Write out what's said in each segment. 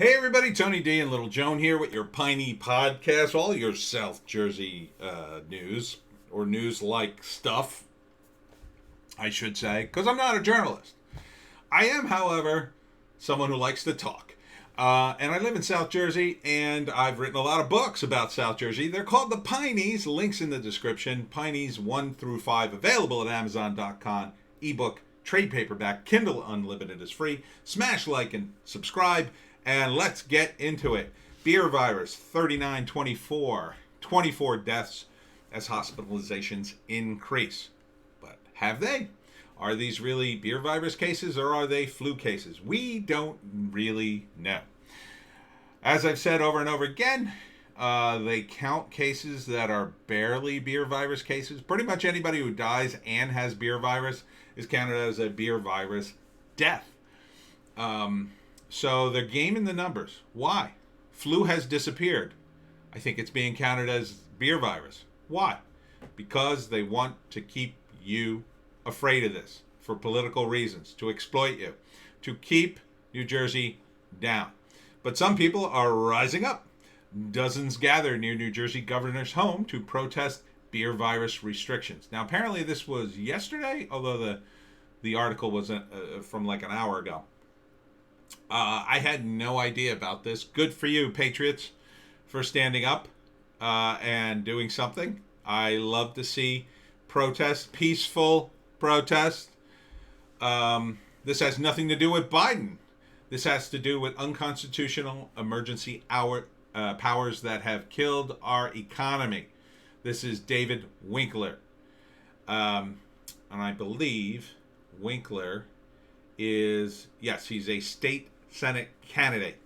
Hey everybody, Tony D and Little Joan here with your Piney podcast, all your South Jersey news, or news-like stuff, I should say, because I'm not a journalist. I am, however, someone who likes to talk. And I live in South Jersey, and I've written a lot of books about South Jersey. They're called the Pineys, links in the description. Pineys 1 through 5, available at Amazon.com, ebook, trade paperback, Kindle Unlimited is free. Smash like and subscribe. And let's get into it. Beer virus, 3924. 24 deaths as hospitalizations increase. But have they? Are these really beer virus cases or are they flu cases? We don't really know. As I've said over and over again, they count cases that are barely beer virus cases. Pretty much anybody who dies and has beer virus is counted as a beer virus death. So they're gaming the numbers. Why? Flu has disappeared. I think it's being counted as beer virus. Why? Because they want to keep you afraid of this for political reasons, to exploit you, to keep New Jersey down. But some people are rising up. Dozens gather near New Jersey governor's home to protest beer virus restrictions. Now, apparently this was yesterday, although the article was from like an hour ago. I had no idea about this. Good for you, Patriots, for standing up and doing something. I love to see protests, peaceful protests. This has nothing to do with Biden. This has to do with unconstitutional emergency powers that have killed our economy. This is David Winkler. And I believe Winkler is, yes, he's a state Senate candidate.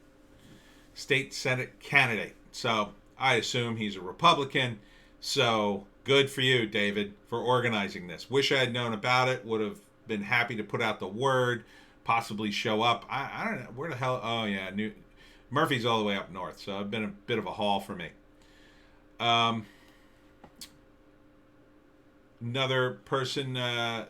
State Senate candidate. So I assume he's a Republican. So good for you, David, for organizing this. Wish I had known about it. Would have been happy to put out the word, possibly show up. I don't know. Where the hell? Oh, yeah. Murphy's all the way up north. So it's been a bit of a haul for me. Another person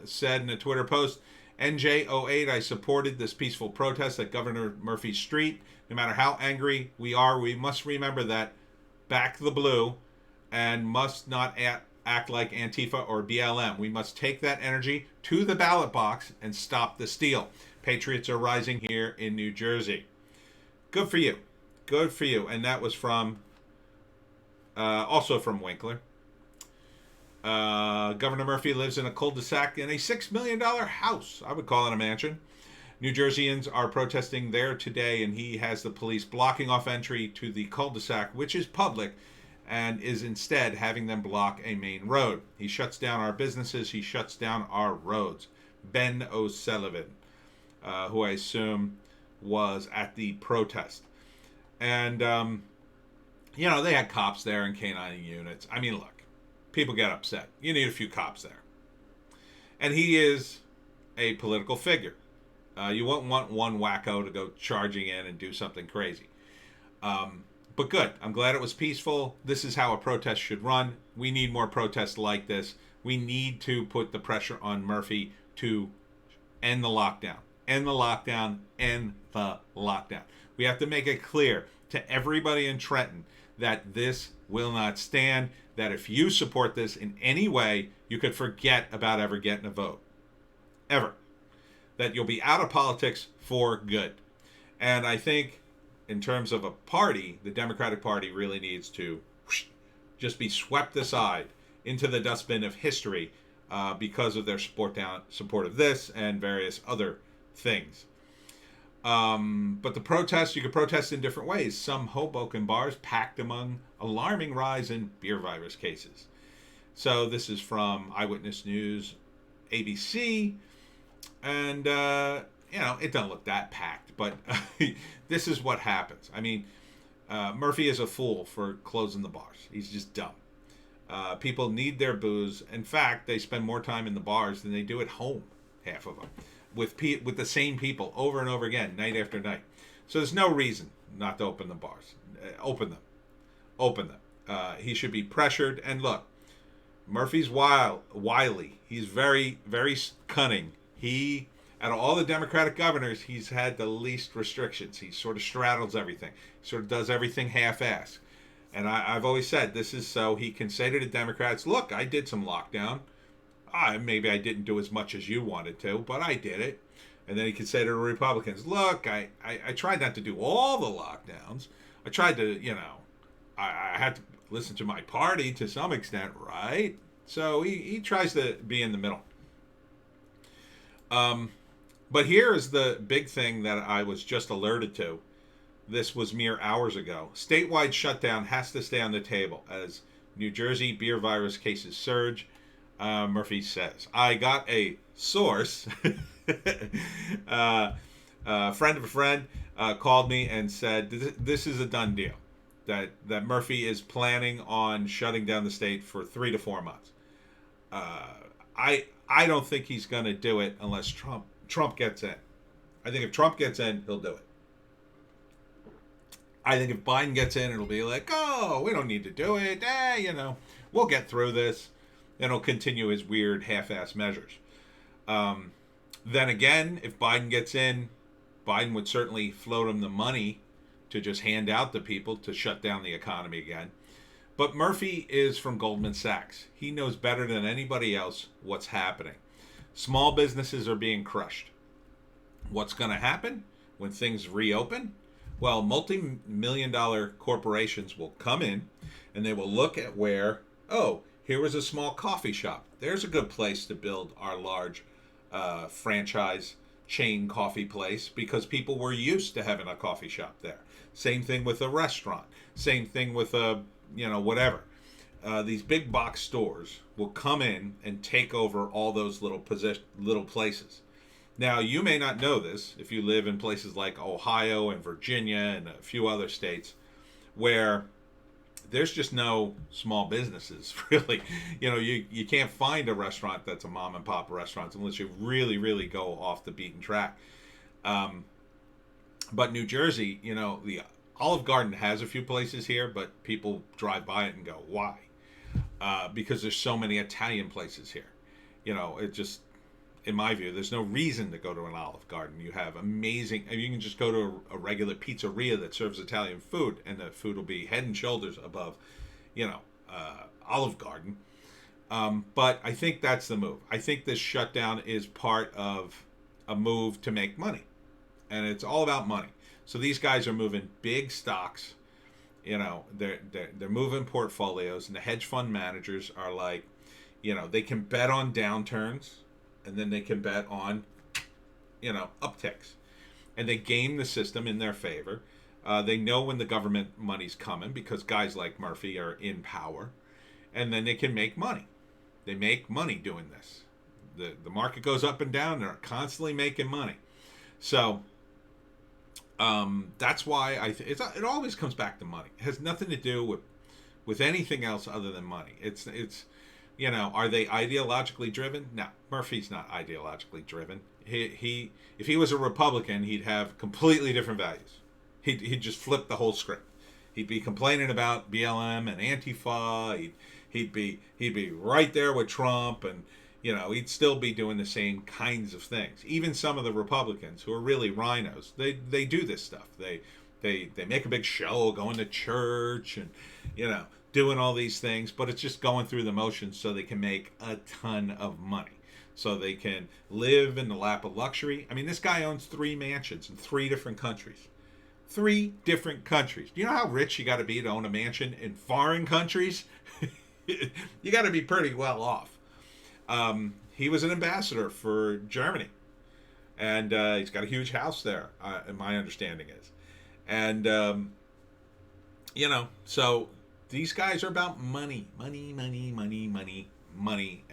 said in a Twitter post, NJ08, I supported this peaceful protest at Governor Murphy Street. No matter how angry we are, we must remember that back the blue and must not act like Antifa or BLM. We must take that energy to the ballot box and stop the steal. Patriots are rising here in New Jersey. Good for you. Good for you. And that was from, also from Winkler. Governor Murphy lives in a cul-de-sac in a $6 million house. I would call it a mansion. New Jerseyans are protesting there today, and he has the police blocking off entry to the cul-de-sac, which is public, and is instead having them block a main road. He shuts down our businesses. He shuts down our roads. Ben O'Sullivan, who I assume was at the protest. And, they had cops there and K-9 units. I mean, look. People get upset. You need a few cops there. And he is a political figure. You won't want one wacko to go charging in and do something crazy. But good. I'm glad it was peaceful. This is how a protest should run. We need more protests like this. We need to put the pressure on Murphy to end the lockdown. End the lockdown. End the lockdown. We have to make it clear to everybody in Trenton that this will not stand, that if you support this in any way, you could forget about ever getting a vote. Ever. That you'll be out of politics for good. And I think in terms of a party, the Democratic Party really needs to just be swept aside into the dustbin of history because of their support of this and various other things. But the protests, you could protest in different ways. Some Hoboken bars packed among alarming rise in beer virus cases. So this is from Eyewitness News, ABC. And, it doesn't look that packed. But this is what happens. I mean, Murphy is a fool for closing the bars. He's just dumb. People need their booze. In fact, they spend more time in the bars than they do at home, half of them. With the same people over and over again, night after night. So there's no reason not to open the bars. Open them. He should be pressured. And look, Murphy's wily. He's very, very cunning. He Out of all the Democratic governors, he's had the least restrictions. He sort of straddles everything. He sort of does everything half-assed. And I've always said this is so he can say to the Democrats, look, I did some lockdown. Maybe I didn't do as much as you wanted to, but I did it. And then he can say to the Republicans, look, I tried not to do all the lockdowns. I tried to, I had to listen to my party to some extent, right? So he tries to be in the middle. But here is the big thing that I was just alerted to. This was mere hours ago. Statewide shutdown has to stay on the table as New Jersey beer virus cases surge. Murphy says, I got a source, friend of a friend, called me and said, this is a done deal. That Murphy is planning on shutting down the state for 3 to 4 months. I don't think he's going to do it unless Trump gets in. I think if Trump gets in, he'll do it. I think if Biden gets in, it'll be like, oh, we don't need to do it. We'll get through this. And he'll continue his weird half-ass measures. Then again, if Biden gets in, Biden would certainly float him the money to just hand out to people to shut down the economy again. But Murphy is from Goldman Sachs. He knows better than anybody else what's happening. Small businesses are being crushed. What's going to happen when things reopen? Well, multi-million-dollar corporations will come in and they will look at where, here was a small coffee shop. There's a good place to build our large franchise chain coffee place because people were used to having a coffee shop there. Same thing with a restaurant. Same thing with whatever. These big box stores will come in and take over all those little places. Now, you may not know this if you live in places like Ohio and Virginia and a few other states where there's just no small businesses, really. You can't find a restaurant that's a mom and pop restaurant unless you really, really go off the beaten track. But New Jersey, the Olive Garden has a few places here, but people drive by it and go, why? Because there's so many Italian places here. It just, in my view, there's no reason to go to an Olive Garden. You have amazing, you can just go to a regular pizzeria that serves Italian food, and the food will be head and shoulders above, Olive Garden. But I think that's the move. I think this shutdown is part of a move to make money, and it's all about money. So these guys are moving big stocks. They're moving portfolios, and the hedge fund managers are like, they can bet on downturns. And then they can bet on, upticks. And they game the system in their favor. They know when the government money's coming because guys like Murphy are in power. And then they can make money. They make money doing this. The market goes up and down. They're constantly making money. So that's why it always comes back to money. It has nothing to do with anything else other than money. It's are they ideologically driven? No, Murphy's not ideologically driven. He if he was a Republican, he'd have completely different values. He'd just flip the whole script. He'd be complaining about BLM and Antifa. He'd be right there with Trump, and he'd still be doing the same kinds of things. Even some of the Republicans who are really rhinos, they do this stuff. They make a big show going to church and doing all these things, but it's just going through the motions so they can make a ton of money. So they can live in the lap of luxury. I mean, this guy owns 3 mansions in 3 different countries. 3 different countries. Do you know how rich you got to be to own a mansion in foreign countries? You got to be pretty well off. He was an ambassador for Germany. And he's got a huge house there, my understanding is. And, so these guys are about money, and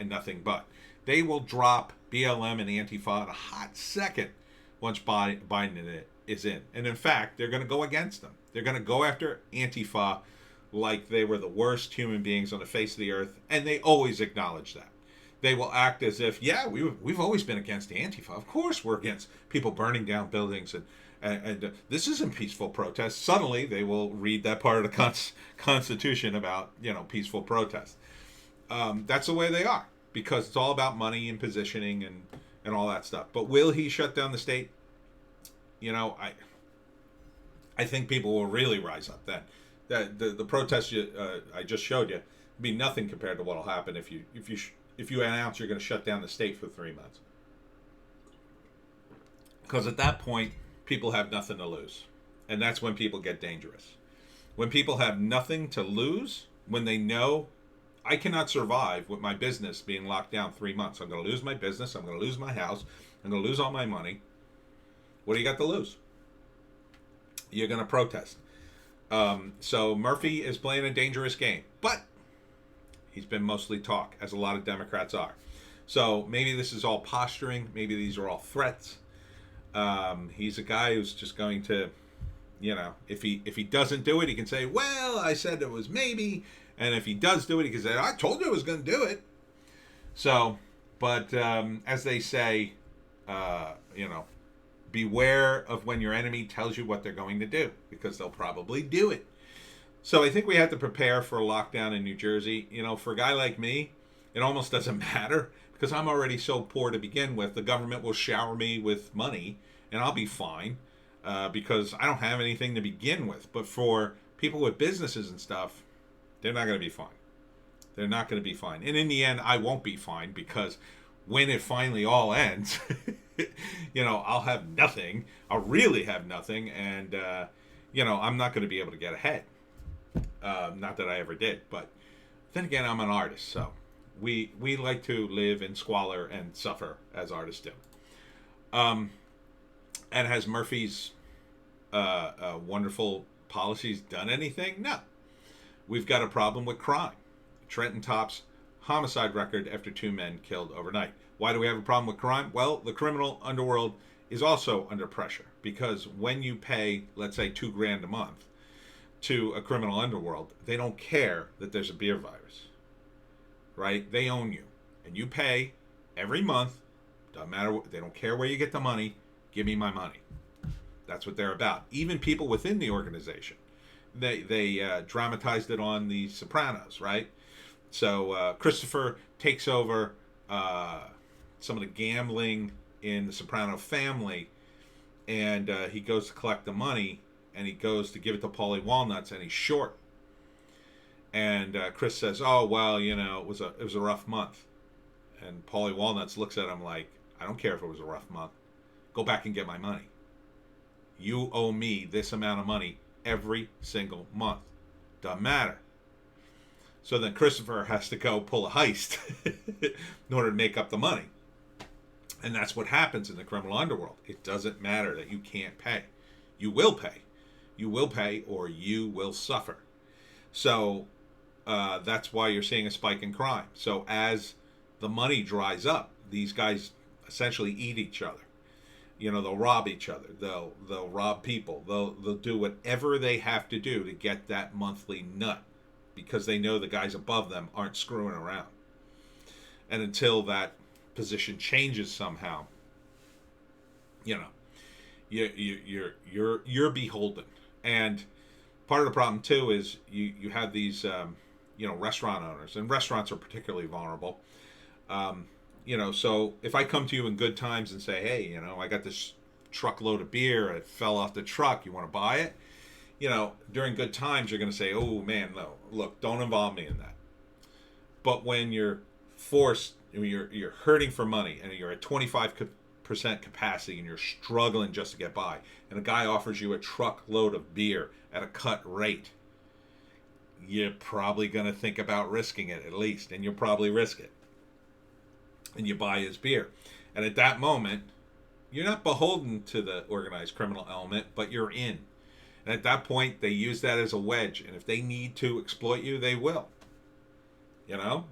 nothing but. They will drop BLM and Antifa in a hot second once Biden is in. And in fact, they're going to go against them. They're going to go after Antifa like they were the worst human beings on the face of the earth, and they always acknowledge that. They will act as if, we've always been against Antifa. Of course we're against people burning down buildings and this isn't peaceful protest. Suddenly they will read that part of the Constitution about, peaceful protest. That's the way they are, because it's all about money and positioning and all that stuff. But will he shut down the state? I think people will really rise up then. That the protest I just showed you will be nothing compared to what will happen if you announce you're going to shut down the state for 3 months. Because at that point, people have nothing to lose. And that's when people get dangerous. When people have nothing to lose, when they know, I cannot survive with my business being locked down 3 months. I'm going to lose my business. I'm going to lose my house. I'm going to lose all my money. What do you got to lose? You're going to protest. So Murphy is playing a dangerous game. But he's been mostly talk, as a lot of Democrats are. So maybe this is all posturing. Maybe these are all threats. He's a guy who's just going to, if he doesn't do it, he can say, well, I said it was maybe. And if he does do it, he can say, I told you I was going to do it. So, but as they say, beware of when your enemy tells you what they're going to do, because they'll probably do it. So I think we have to prepare for a lockdown in New Jersey. For a guy like me, it almost doesn't matter, because I'm already so poor to begin with. The government will shower me with money, and I'll be fine, because I don't have anything to begin with. But for people with businesses and stuff, they're not going to be fine. They're not going to be fine. And in the end, I won't be fine, because when it finally all ends, I'll have nothing. I'll really have nothing. And, I'm not going to be able to get ahead. Not that I ever did. But then again, I'm an artist. So we like to live in squalor and suffer as artists do. And has Murphy's wonderful policies done anything? No. We've got a problem with crime. Trenton tops homicide record after 2 men killed overnight. Why do we have a problem with crime? Well, the criminal underworld is also under pressure, because when you pay, let's say, $2,000 a month to a criminal underworld, they don't care that there's a beer virus, right? They own you, and you pay every month. Doesn't matter. They don't care where you get the money. Give me my money. That's what they're about. Even people within the organization, they dramatized it on The Sopranos, right? So Christopher takes over some of the gambling in the Soprano family, and he goes to collect the money, and he goes to give it to Paulie Walnuts, and he's short. And Chris says, "Oh well, it was a rough month." And Paulie Walnuts looks at him like, "I don't care if it was a rough month. Go back and get my money. You owe me this amount of money every single month. Doesn't matter." So then Christopher has to go pull a heist in order to make up the money. And that's what happens in the criminal underworld. It doesn't matter that you can't pay. You will pay. You will pay, or you will suffer. So that's why you're seeing a spike in crime. So as the money dries up, these guys essentially eat each other. They'll rob each other. They'll rob people. They'll do whatever they have to do to get that monthly nut, because they know the guys above them aren't screwing around. And until that position changes somehow, you're beholden. And part of the problem too is you have these restaurant owners, and restaurants are particularly vulnerable. So if I come to you in good times and say, hey, I got this truckload of beer, it fell off the truck, you want to buy it? During good times, you're going to say, oh man, no, look, don't involve me in that. But when you're forced, you're hurting for money, and you're at 25% capacity, and you're struggling just to get by, and a guy offers you a truckload of beer at a cut rate, you're probably going to think about risking it at least, and you'll probably risk it. And you buy his beer. And at that moment, you're not beholden to the organized criminal element, but you're in. And at that point, they use that as a wedge. And if they need to exploit you, they will.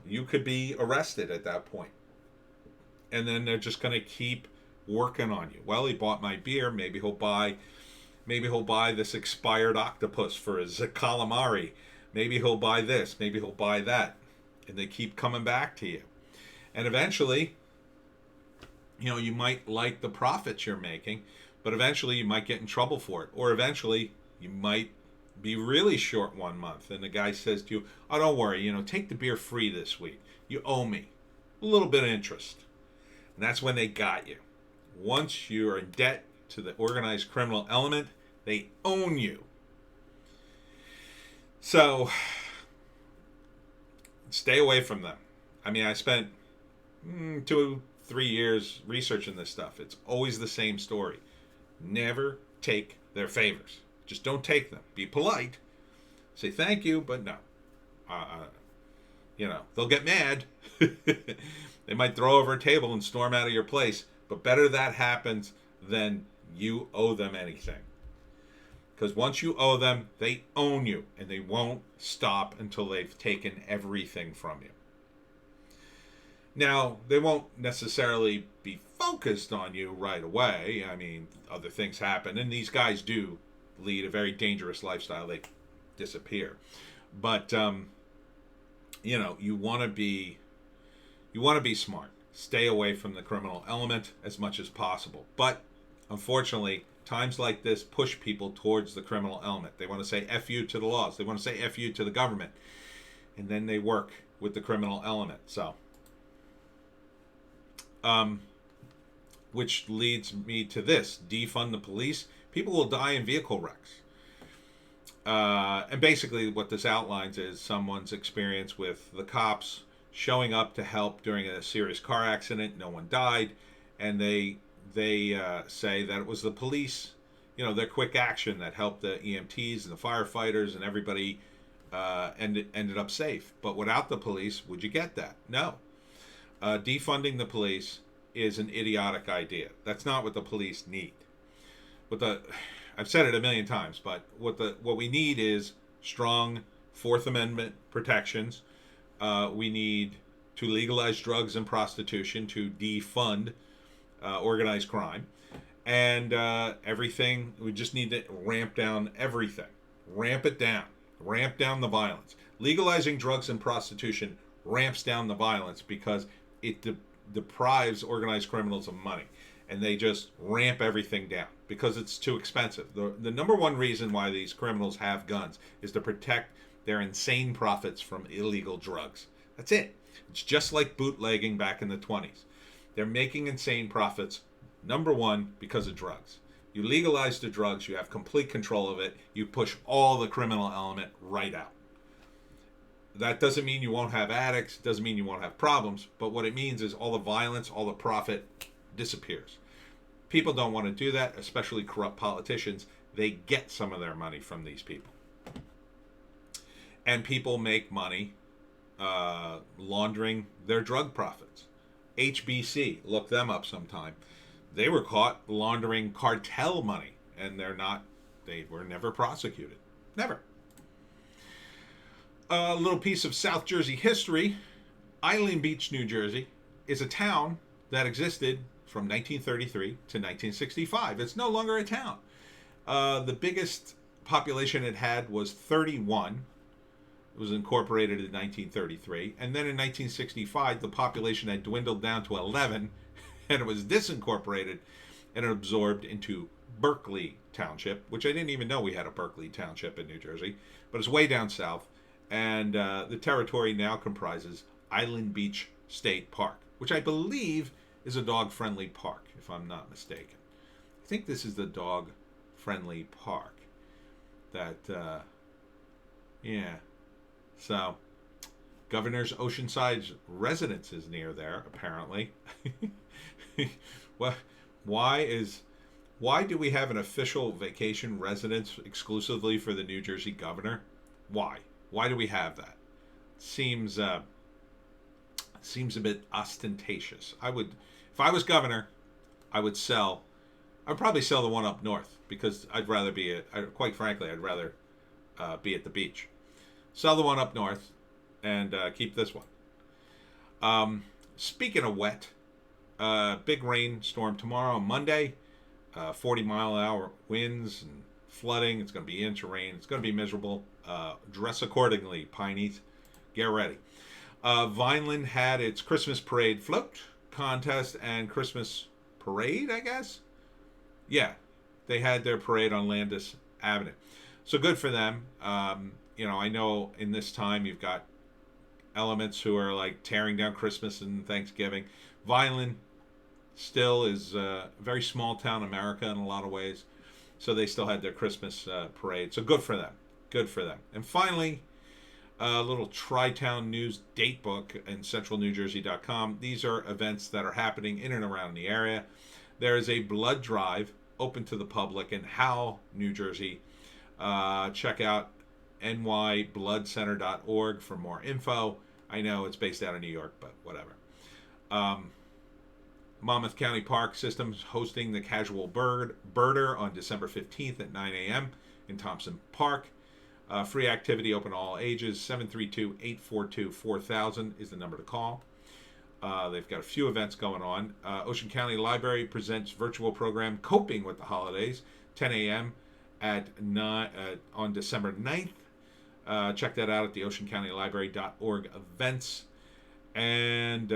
You could be arrested at that point. And then they're just going to keep working on you. Well, he bought my beer. Maybe he'll buy this expired octopus for his calamari. Maybe he'll buy this. Maybe he'll buy that. And they keep coming back to you. And eventually, you might like the profits you're making, but eventually you might get in trouble for it. Or eventually you might be really short 1 month, and the guy says to you, oh, don't worry, take the beer free this week. You owe me a little bit of interest. And that's when they got you. Once you're in debt to the organized criminal element, they own you. So stay away from them. I mean, I spent 2-3 years researching this stuff. It's always the same story. Never take their favors. Just don't take them. Be polite. Say thank you, but no. They'll get mad. They might throw over a table and storm out of your place. But better that happens than you owe them anything. Because once you owe them, they own you. And they won't stop until they've taken everything from you. Now, they won't necessarily be focused on you right away. I mean, other things happen. And these guys do lead a very dangerous lifestyle. They disappear. But, you want to be smart. Stay away from the criminal element as much as possible. But, unfortunately, times like this push people towards the criminal element. They want to say F you to the laws. They want to say F you to the government. And then they work with the criminal element. So, which leads me to this. Defund the police. People will die in vehicle wrecks. And basically what this outlines is someone's experience with the cops showing up to help during a serious car accident. No one died. And they say that it was the police, their quick action that helped the EMTs and the firefighters and everybody ended up safe. But without the police, would you get that? No. Defunding the police is an idiotic idea. That's not what the police need. I've said it a million times, but what we need is strong Fourth Amendment protections. We need to legalize drugs and prostitution to defund organized crime. And everything, we just need to ramp down everything. Ramp it down. Ramp down the violence. Legalizing drugs and prostitution ramps down the violence because it deprives organized criminals of money. And they just ramp everything down because it's too expensive. The number one reason why these criminals have guns is to protect their insane profits from illegal drugs. That's it. It's just like bootlegging back in the 20s. They're making insane profits, number one, because of drugs. You legalize the drugs, you have complete control of it, you push all the criminal element right out. That doesn't mean you won't have addicts, doesn't mean you won't have problems, but what it means is all the violence, all the profit disappears. People don't want to do that, especially corrupt politicians. They get some of their money from these people. And people make money laundering their drug profits. HBC, look them up sometime. They were caught laundering cartel money, and they were never prosecuted. Never. A little piece of South Jersey history. Island Beach, New Jersey, is a town that existed from 1933 to 1965. It's no longer a town. The biggest population it had was 31. It was incorporated in 1933. And then in 1965, the population had dwindled down to 11, and it was disincorporated and absorbed into Berkeley Township, which I didn't even know we had a Berkeley Township in New Jersey, but it's way down south. And the territory now comprises Island Beach State Park, which I believe is a dog-friendly park, if I'm not mistaken. I think this is the dog-friendly park. So, Governor's Oceanside residence is near there, apparently. Why do we have an official vacation residence exclusively for the New Jersey governor? Why? Why do we have that? Seems a bit ostentatious. If I was governor, I would probably sell the one up north because quite frankly, I'd rather be at the beach. Sell the one up north and keep this one. Speaking of wet, big rainstorm tomorrow, Monday, 40-mile-an-hour winds and flooding. It's going to be inch of rain. It's going to be miserable. Dress accordingly, Pineys. Get ready. Vineland had its Christmas parade float contest and Christmas parade, I guess. Yeah, they had their parade on Landis Avenue. So good for them. I know in this time you've got elements who are like tearing down Christmas and Thanksgiving. Vineland, still is very small town America in a lot of ways. So they still had their Christmas parade. So good for them. Good for them. And finally, a little Tri-Town News date book in centralnewjersey.com. These are events that are happening in and around the area. There is a blood drive open to the public in Howell, New Jersey. Check out nybloodcenter.org for more info. I know it's based out of New York, but whatever. Monmouth County Park Systems hosting the Casual Birder on December 15th at 9 a.m. in Thompson Park. Free activity open to all ages. 732-842-4000 is the number to call. They've got a few events going on. Ocean County Library presents virtual program Coping with the Holidays, 10 a.m. On December 9th. Check that out at the oceancountylibrary.org events. And,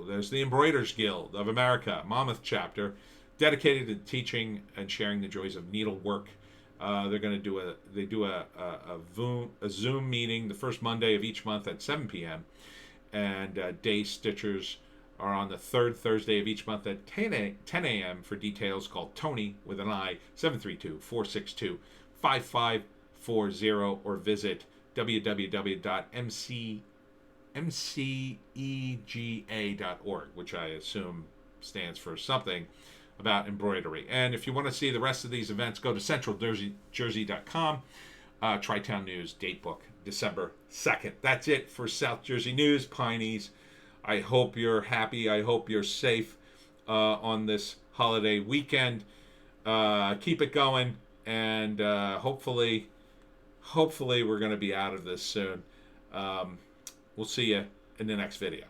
there's the Embroiderers Guild of America, Monmouth chapter, dedicated to teaching and sharing the joys of needlework. They're going to do a Zoom meeting the first Monday of each month at 7 p.m. And day stitchers are on the third Thursday of each month at 10 a.m. for details. Call Tony with an I, 732-462-5540, or visit www.mcega.org, which I assume stands for something about embroidery. And if you want to see the rest of these events, go to centraljersey.com. Tri-Town News date book, December 2nd. That's it for South Jersey News, Pineys. I hope you're happy. I hope you're safe on this holiday weekend. Keep it going, and hopefully we're going to be out of this soon. We'll see you in the next video.